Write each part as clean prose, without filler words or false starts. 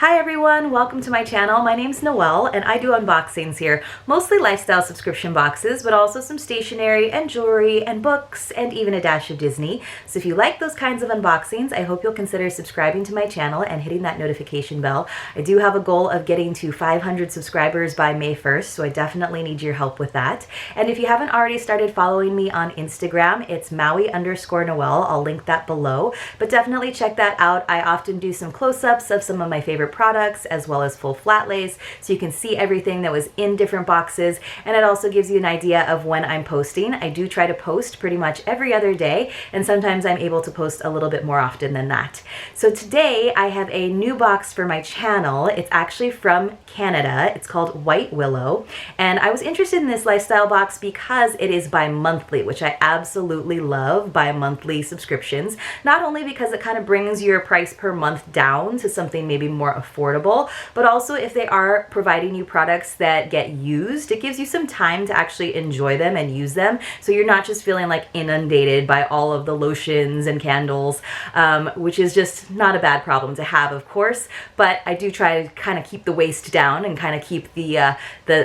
Hi everyone, welcome to my channel. My name's Noelle and I do unboxings here, mostly lifestyle subscription boxes, but also some stationery and jewelry and books and even a dash of Disney. So if you like those kinds of unboxings, I hope you'll consider subscribing to my channel and hitting that notification bell. I do have a goal of getting to 500 subscribers by May 1st, so I definitely need your help with that. And if you haven't already started following me on Instagram, it's Maui_Noelle. I'll link that below, but definitely check that out. I often do some close-ups of some of my favorite products as well as full flat lays, so you can see everything that was in different boxes, and it also gives you an idea of when I'm posting. I do try to post pretty much every other day, and sometimes I'm able to post a little bit more often than that. So today I have a new box for my channel. It's actually from Canada. It's called White Willow, and I was interested in this lifestyle box because it is bi-monthly, which I absolutely love, bi-monthly subscriptions. Not only because it kind of brings your price per month down to something maybe more affordable, but also if they are providing you products that get used, it gives you some time to actually enjoy them and use them, so you're not just feeling like inundated by all of the lotions and candles, which is just not a bad problem to have, of course, but I do try to kind of keep the waste down and kind of keep the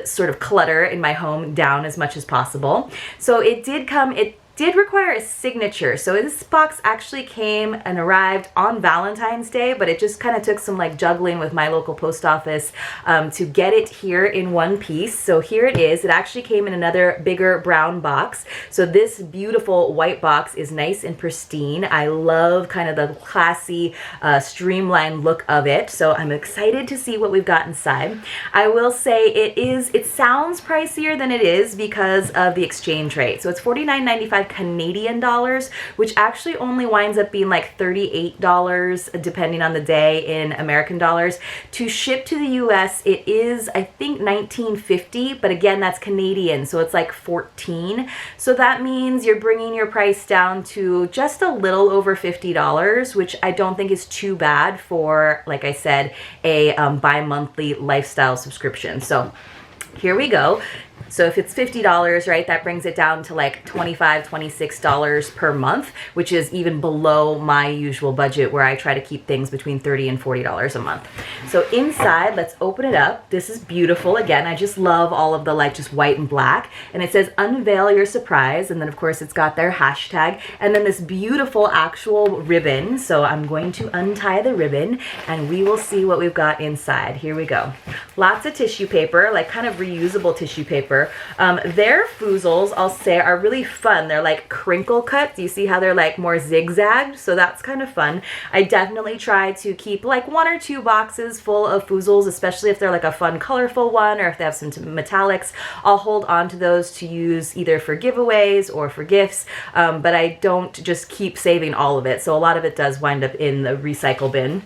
sort of clutter in my home down as much as possible. So it did require a signature. So this box actually came and arrived on Valentine's Day, but it just kind of took some like juggling with my local post office to get it here in one piece. So here it is. It actually came in another bigger brown box. So this beautiful white box is nice and pristine. I love kind of the classy, streamlined look of it. So I'm excited to see what we've got inside. I will say it sounds pricier than it is because of the exchange rate. So it's $49.95 Canadian dollars, which actually only winds up being like $38 depending on the day in American dollars. To ship to the US, it is I think $19.50, but again that's Canadian, so it's like $14. So that means you're bringing your price down to just a little over $50, which I don't think is too bad for, like I said, a bi-monthly lifestyle subscription. So here we go. So if it's $50, right, that brings it down to like $25, $26 per month, which is even below my usual budget where I try to keep things between $30 and $40 a month. So inside, let's open it up. This is beautiful. Again, I just love all of the like just white and black. And it says unveil your surprise. And then of course it's got their hashtag. And then this beautiful actual ribbon. So I'm going to untie the ribbon and we will see what we've got inside. Here we go. Lots of tissue paper, like kind of reusable tissue paper. Their foozles, I'll say, are really fun. They're like crinkle cuts. You see how they're like more zigzagged? So that's kind of fun. I definitely try to keep like 1 or 2 boxes full of foozles, especially if they're like a fun colorful one or if they have some metallics. I'll hold on to those to use either for giveaways or for gifts, but I don't just keep saving all of it. So a lot of it does wind up in the recycle bin.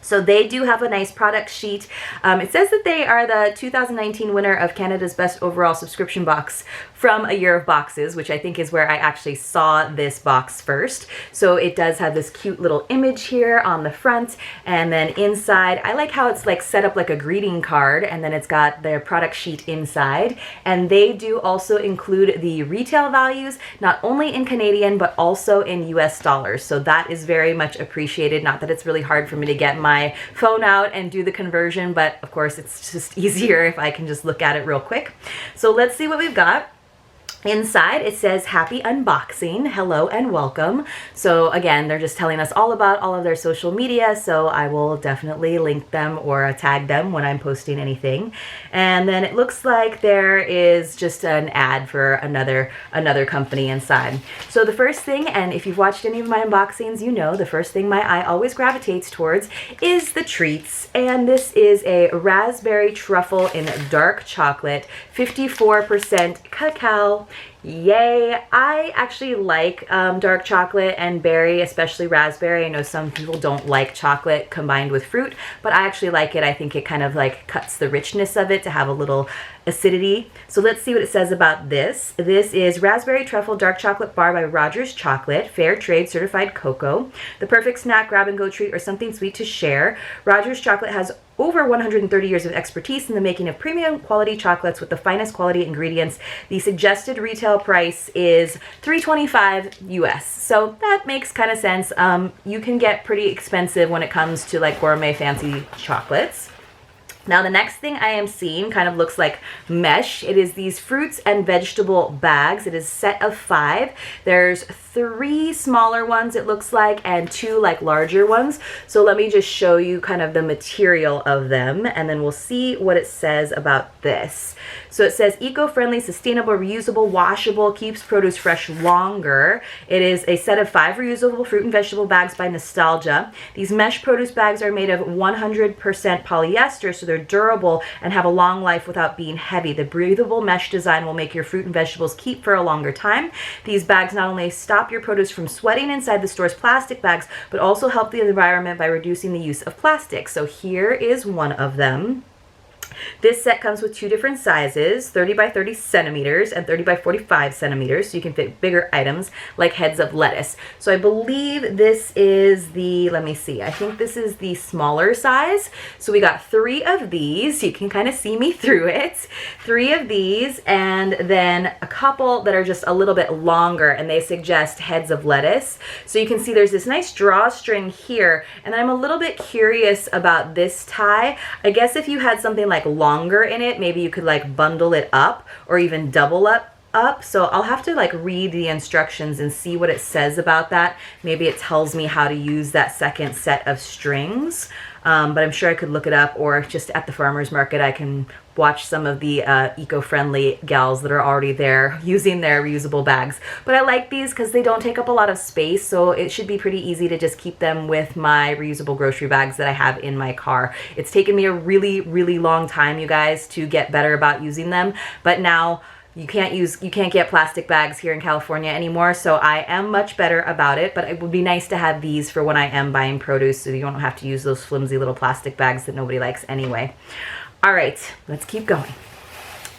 So they do have a nice product sheet. It says that they are the 2019 winner of Canada's Best Overall Subscription Box from A Year of Boxes, which I think is where I actually saw this box first. So it does have this cute little image here on the front, and then inside, I like how it's like set up like a greeting card, and then it's got their product sheet inside. And they do also include the retail values, not only in Canadian, but also in US dollars. So that is very much appreciated. Not that it's really hard for me to get my phone out and do the conversion, but of course it's just easier if I can just look at it real quick. So let's see what we've got. Inside it says happy unboxing, hello and welcome. So again, they're just telling us all about all of their social media, so I will definitely link them or tag them when I'm posting anything. And then it looks like there is just an ad for another company inside. So the first thing, and if you've watched any of my unboxings, you know the first thing my eye always gravitates towards is the treats. And this is a raspberry truffle in dark chocolate, 54% cacao. Yay! I actually like dark chocolate and berry, especially raspberry. I know some people don't like chocolate combined with fruit, but I actually like it. I think it kind of like cuts the richness of it to have a little acidity. So let's see what it says about this. This is raspberry truffle dark chocolate bar by Rogers Chocolate, fair trade certified cocoa. The perfect snack, grab and go treat, or something sweet to share. Rogers Chocolate has over 130 years of expertise in the making of premium quality chocolates with the finest quality ingredients. The suggested retail retail price is $3.25 US. So that makes kind of sense. You can get pretty expensive when it comes to like gourmet fancy chocolates. Now the next thing I am seeing kind of looks like mesh. It is these fruits and vegetable bags. It is a set of 5. There's 3 smaller ones it looks like and 2 like larger ones. So let me just show you kind of the material of them and then we'll see what it says about this. So it says eco-friendly, sustainable, reusable, washable, keeps produce fresh longer. It is a set of 5 reusable fruit and vegetable bags by Nostalgia. These mesh produce bags are made of 100% polyester, so they're durable and have a long life without being heavy. The breathable mesh design will make your fruit and vegetables keep for a longer time. These bags not only stop your produce from sweating inside the store's plastic bags, but also help the environment by reducing the use of plastic. So here is one of them. This set comes with 2 different sizes, 30 by 30 centimeters and 30 by 45 centimeters, so you can fit bigger items like heads of lettuce. So I believe this is the, let me see, I think this is the smaller size. So we got 3 of these, you can kind of see me through it. 3 of these and then a couple that are just a little bit longer and they suggest heads of lettuce. So you can see there's this nice drawstring here and then I'm a little bit curious about this tie. I guess if you had something like longer in it, maybe you could like bundle it up or even double up. So I'll have to like read the instructions and see what it says about that. Maybe it tells me how to use that second set of strings, but I'm sure I could look it up, or just at the farmer's market I can watch some of the eco-friendly gals that are already there using their reusable bags. But I like these because they don't take up a lot of space, so it should be pretty easy to just keep them with my reusable grocery bags that I have in my car. It's taken me a really, really long time, you guys, to get better about using them, but now you can't get plastic bags here in California anymore, so I am much better about it. But it would be nice to have these for when I am buying produce, so you don't have to use those flimsy little plastic bags that nobody likes anyway. All right, let's keep going.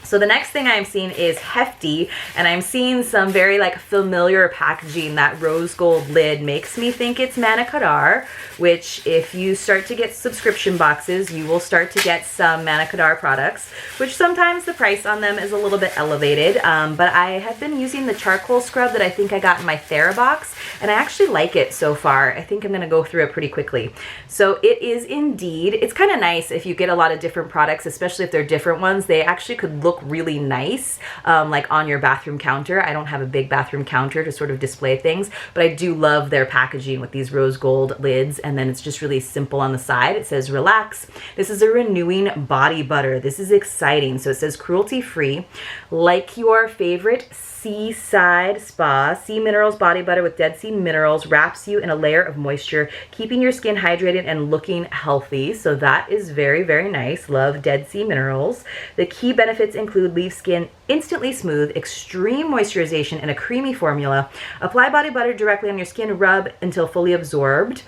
So the next thing I'm seeing is Hefty, and I'm seeing some very like familiar packaging. That rose gold lid makes me think it's Manna Kadar, which if you start to get subscription boxes, you will start to get some Manna Kadar products, which sometimes the price on them is a little bit elevated, but I have been using the charcoal scrub that I think I got in my TheraBox, and I actually like it so far. I think I'm gonna go through it pretty quickly. So it is indeed, it's kind of nice if you get a lot of different products, especially if they're different ones. They actually could look really nice, like on your bathroom counter. I don't have a big bathroom counter to sort of display things, but I do love their packaging with these rose gold lids, and then it's just really simple on the side. It says relax. This is a renewing body butter. This is exciting. So it says cruelty free, like your favorite seaside spa. Sea minerals body butter with dead sea minerals wraps you in a layer of moisture, keeping your skin hydrated and looking healthy. So that is very, very nice. Love dead sea minerals. The key benefits include leave skin instantly smooth, extreme moisturization, and a creamy formula. Apply body butter directly on your skin, rub until fully absorbed.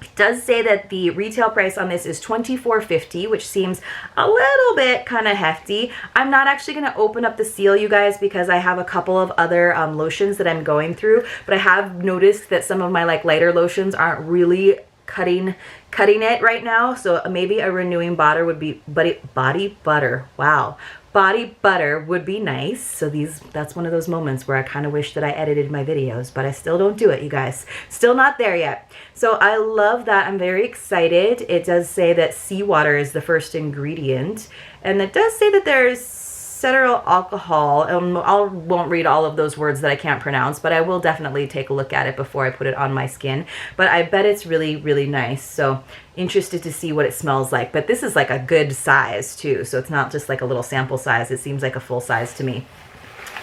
It does say that the retail price on this is $24.50, which seems a little bit kind of hefty. I'm not actually going to open up the seal, you guys, because I have a couple of other lotions that I'm going through, but I have noticed that some of my like lighter lotions aren't really cutting it right now. So maybe a renewing butter would be body butter. Wow. Body butter would be nice. So that's one of those moments where I kind of wish that I edited my videos, but I still don't do it, you guys. Still not there yet. So I love that. I'm very excited. It does say that seawater is the first ingredient, and it does say that there's cetyl alcohol. I won't read all of those words that I can't pronounce, but I will definitely take a look at it before I put it on my skin. But I bet it's really, really nice. So interested to see what it smells like. But this is like a good size too. So it's not just like a little sample size. It seems like a full size to me.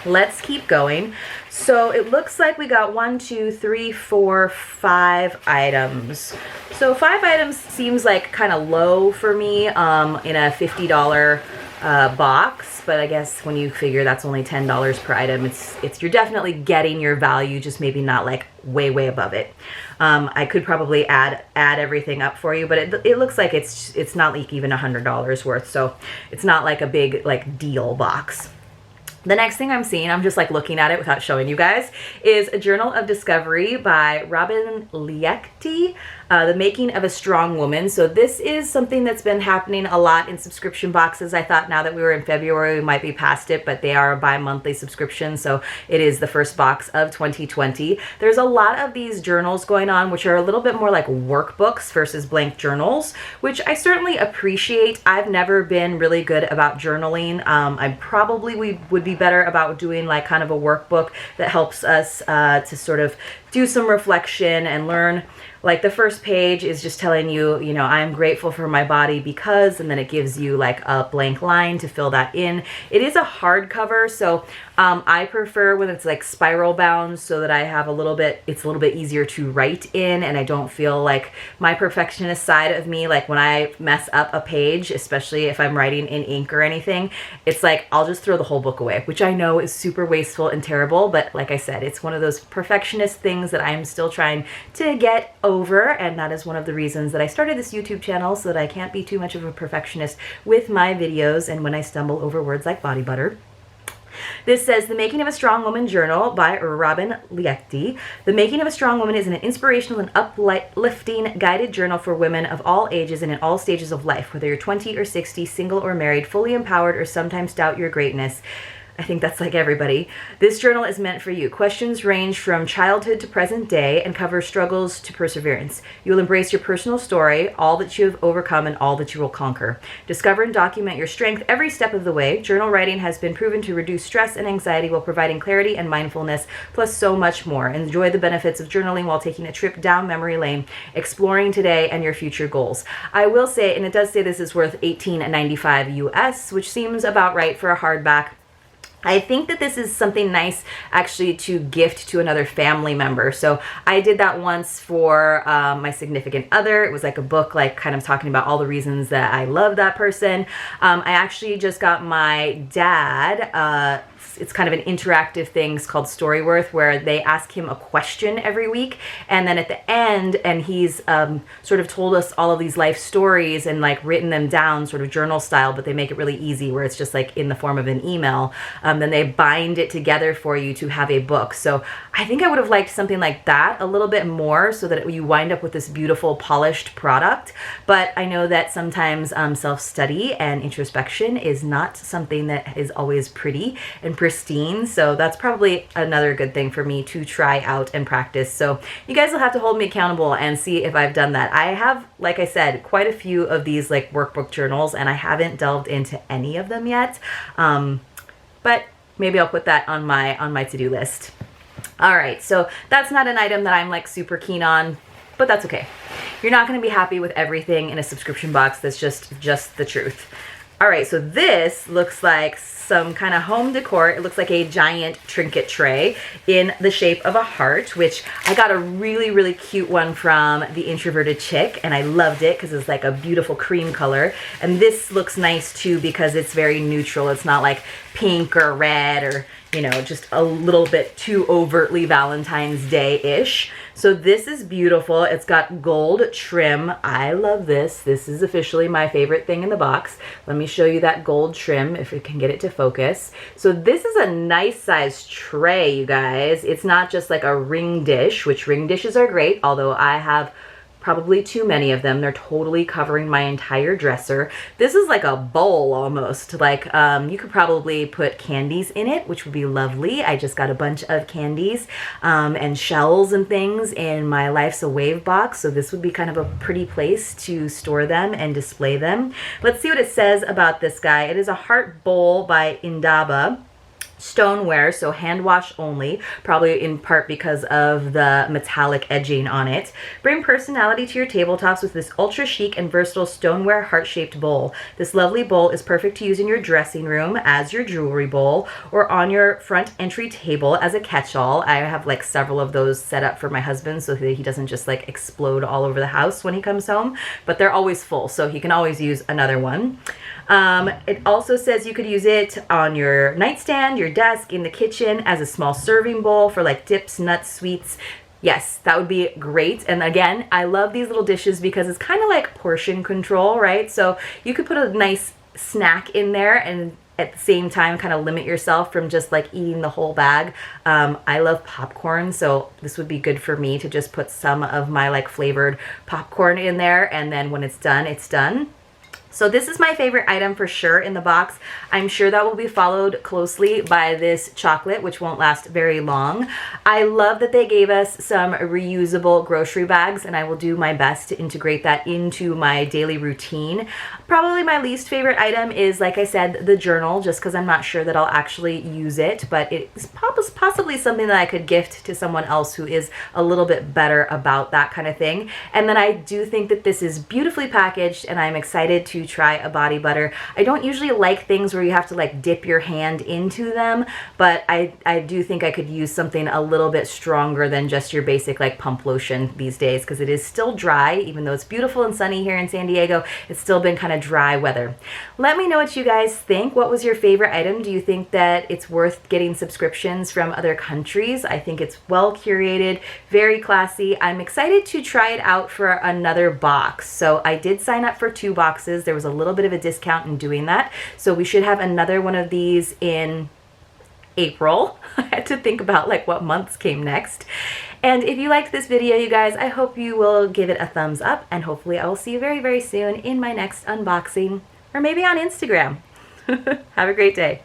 Let's keep going. So it looks like we got 1, 2, 3, 4, 5 items. So 5 items seems like kind of low for me in a $50 box, but I guess when you figure that's only $10 per item, it's you're definitely getting your value, just maybe not like way above it. I could probably add everything up for you, but it looks like it's not like even $100 worth, so it's not like a big like deal box. The next thing I'm seeing, I'm just like looking at it without showing you guys, is a Journal of Discovery by Robin Liechty. The Making of a Strong Woman. So this is something that's been happening a lot in subscription boxes. I thought now that we were in February, we might be past it, but they are a bi-monthly subscription, so it is the first box of 2020. There's a lot of these journals going on, which are a little bit more like workbooks versus blank journals, which I certainly appreciate. I've never been really good about journaling. I probably would be better about doing like kind of a workbook that helps us to sort of do some reflection and learn. Like the first page is just telling you, you know, I'm grateful for my body because, and then it gives you like a blank line to fill that in. It is a hardcover, so I prefer when it's like spiral bound so that I have it's a little bit easier to write in, and I don't feel like my perfectionist side of me, like when I mess up a page, especially if I'm writing in ink or anything, it's like I'll just throw the whole book away, which I know is super wasteful and terrible, but like I said, it's one of those perfectionist things that I'm still trying to get over, and that is one of the reasons that I started this YouTube channel, so that I can't be too much of a perfectionist with my videos and when I stumble over words like body butter. This says, The Making of a Strong Woman Journal by Robin Liechty. The Making of a Strong Woman is an inspirational and uplifting guided journal for women of all ages and in all stages of life, whether you're 20 or 60, single or married, fully empowered, or sometimes doubt your greatness. I think that's like everybody. This journal is meant for you. Questions range from childhood to present day and cover struggles to perseverance. You will embrace your personal story, all that you have overcome and all that you will conquer. Discover and document your strength every step of the way. Journal writing has been proven to reduce stress and anxiety while providing clarity and mindfulness, plus so much more. Enjoy the benefits of journaling while taking a trip down memory lane, exploring today and your future goals. I will say, and it does say this is worth $18.95 US, which seems about right for a hardback. I think that this is something nice actually to gift to another family member. So I did that once for my significant other. It was like a book, like kind of talking about all the reasons that I love that person. I actually just got my dad, it's kind of an interactive thing called Storyworth, where they ask him a question every week, and then at the end, and he's sort of told us all of these life stories and like written them down sort of journal style, but they make it really easy where it's just like in the form of an email. Then they bind it together for you to have a book. So I think I would have liked something like that a little bit more, so that you wind up with this beautiful polished product. But I know that sometimes self-study and introspection is not something that is always pretty and pristine, so that's probably another good thing for me to try out and practice. So you guys will have to hold me accountable and see if I've done that. I have, like I said, quite a few of these like workbook journals, and I haven't delved into any of them yet, but maybe I'll put that on my to-do list. All right, so that's not an item that I'm like super keen on, but that's okay. You're not going to be happy with everything in a subscription box. That's just the truth. All right, so this looks like some kind of home decor. It looks like a giant trinket tray in the shape of a heart, which I got a really, really cute one from the Introverted Chick, and I loved it because it's like a beautiful cream color. And this looks nice too because it's very neutral. It's not like pink or red or, you know, just a little bit too overtly Valentine's Day-ish. So this is beautiful. It's got gold trim. I love this. This is officially my favorite thing in the box. Let me show you that gold trim if we can get it to focus. So this is a nice size tray, you guys. It's not just like a ring dish, which ring dishes are great, although I have probably too many of them. They're totally covering my entire dresser. This is like a bowl almost. Like you could probably put candies in it, which would be lovely. I just got a bunch of candies and shells and things in my Life's a Wave box, so this would be kind of a pretty place to store them and display them. Let's see what it says about this guy. It is a heart bowl by Indaba. Stoneware, so hand wash only, probably in part because of the metallic edging on it. Bring personality to your tabletops with this ultra chic and versatile stoneware heart-shaped bowl. This lovely bowl is perfect to use in your dressing room as your jewelry bowl or on your front entry table as a catch-all. I have like several of those set up for my husband so that he doesn't just like explode all over the house when he comes home, but they're always full, so he can always use another one. It also says you could use it on your nightstand, your desk, in the kitchen as a small serving bowl for like dips, nuts, sweets. Yes, that would be great. And again, I love these little dishes because it's kind of like portion control, right? So you could put a nice snack in there and at the same time kind of limit yourself from just like eating the whole bag. I love popcorn, so this would be good for me to just put some of my like flavored popcorn in there, and then when it's done, it's done. So this is my favorite item for sure in the box. I'm sure that will be followed closely by this chocolate, which won't last very long. I love that they gave us some reusable grocery bags, and I will do my best to integrate that into my daily routine. Probably my least favorite item is, like I said, the journal, just because I'm not sure that I'll actually use it, but it's possibly something that I could gift to someone else who is a little bit better about that kind of thing. And then I do think that this is beautifully packaged, and I'm excited to try a body butter. I don't usually like things where you have to like dip your hand into them, but I do think I could use something a little bit stronger than just your basic like pump lotion these days, because it is still dry. Even though it's beautiful and sunny here in San Diego, it's still been kind of dry weather. Let me know what you guys think. What was your favorite item? Do you think that it's worth getting subscriptions from other countries? I think it's well curated, very classy. I'm excited to try it out for another box. So I did sign up for 2 boxes. There was a little bit of a discount in doing that. So we should have another one of these in April. I had to think about like what months came next. And if you liked this video, you guys, I hope you will give it a thumbs up, and hopefully I will see you very, very soon in my next unboxing, or maybe on Instagram. Have a great day.